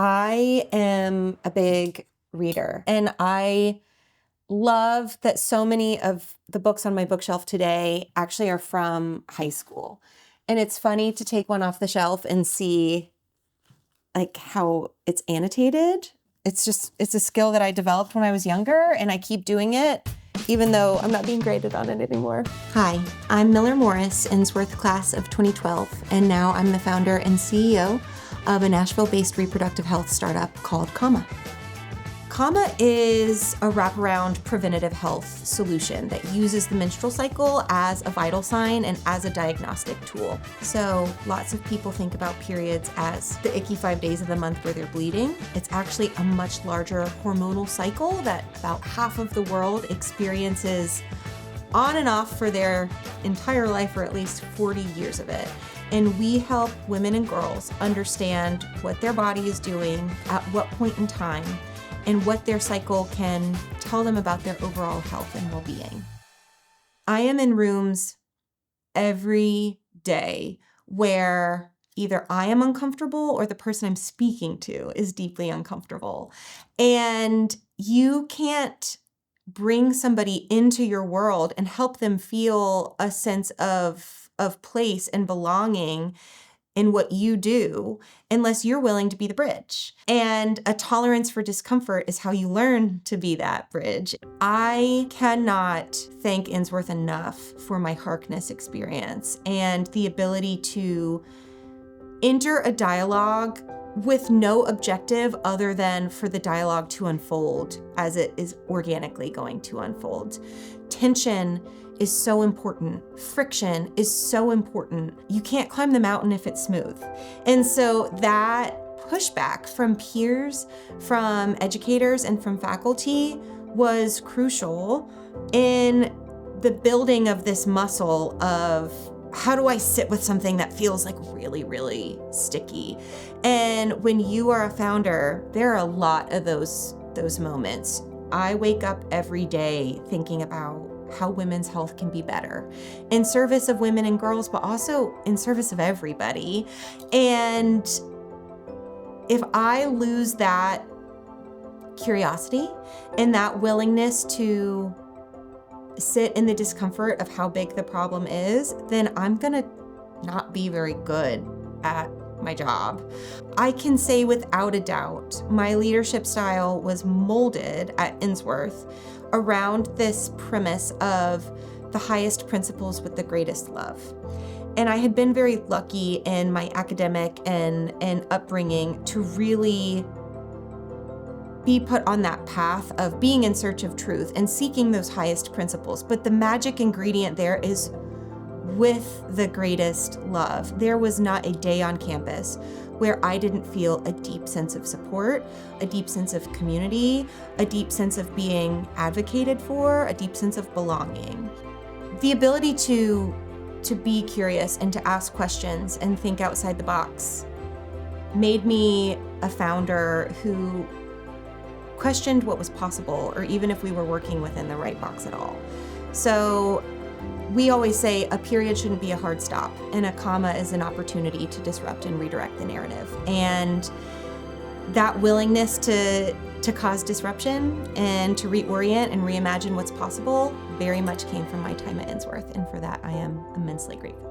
I am a big reader, and I love that so many of the books on my bookshelf today actually are from high school. And it's funny to take one off the shelf and see like how it's annotated. It's a skill that I developed when I was younger, and I keep doing it even though I'm not being graded on it anymore. Hi, I'm Miller Morris, Ensworth class of 2012, and now I'm the founder and CEO of a Nashville-based reproductive health startup called Comma. Comma is a wraparound preventative health solution that uses the menstrual cycle as a vital sign and as a diagnostic tool. So lots of people think about periods as the icky 5 days of the month where they're bleeding. It's actually a much larger hormonal cycle that about half of the world experiences on and off for their entire life, or at least 40 years of it. And we help women and girls understand what their body is doing at what point in time, and what their cycle can tell them about their overall health and well-being. I am in rooms every day where either I am uncomfortable or the person I'm speaking to is deeply uncomfortable. And you can't bring somebody into your world and help them feel a sense of place and belonging in what you do unless you're willing to be the bridge. And a tolerance for discomfort is how you learn to be that bridge. I cannot thank Ensworth enough for my Harkness experience and the ability to enter a dialogue with no objective other than for the dialogue to unfold as it is organically going to unfold. Tension is so important. Friction is so important. You can't climb the mountain if it's smooth. And so that pushback from peers, from educators, and from faculty was crucial in the building of this muscle of how do I sit with something that feels like really, really sticky? And when you are a founder, there are a lot of those moments. I wake up every day thinking about how women's health can be better in service of women and girls, but also in service of everybody. And if I lose that curiosity and that willingness to sit in the discomfort of how big the problem is, then I'm gonna not be very good at my job. I can say without a doubt, my leadership style was molded at Ensworth around this premise of the highest principles with the greatest love. And I had been very lucky in my academic and upbringing to really be put on that path of being in search of truth and seeking those highest principles. But the magic ingredient there is with the greatest love. There was not a day on campus where I didn't feel a deep sense of support, a deep sense of community, a deep sense of being advocated for, a deep sense of belonging. The ability to be curious and to ask questions and think outside the box made me a founder who questioned what was possible, or even if we were working within the right box at all. So we always say a period shouldn't be a hard stop, and a comma is an opportunity to disrupt and redirect the narrative. And that willingness to cause disruption and to reorient and reimagine what's possible very much came from my time at Ensworth, and for that I am immensely grateful.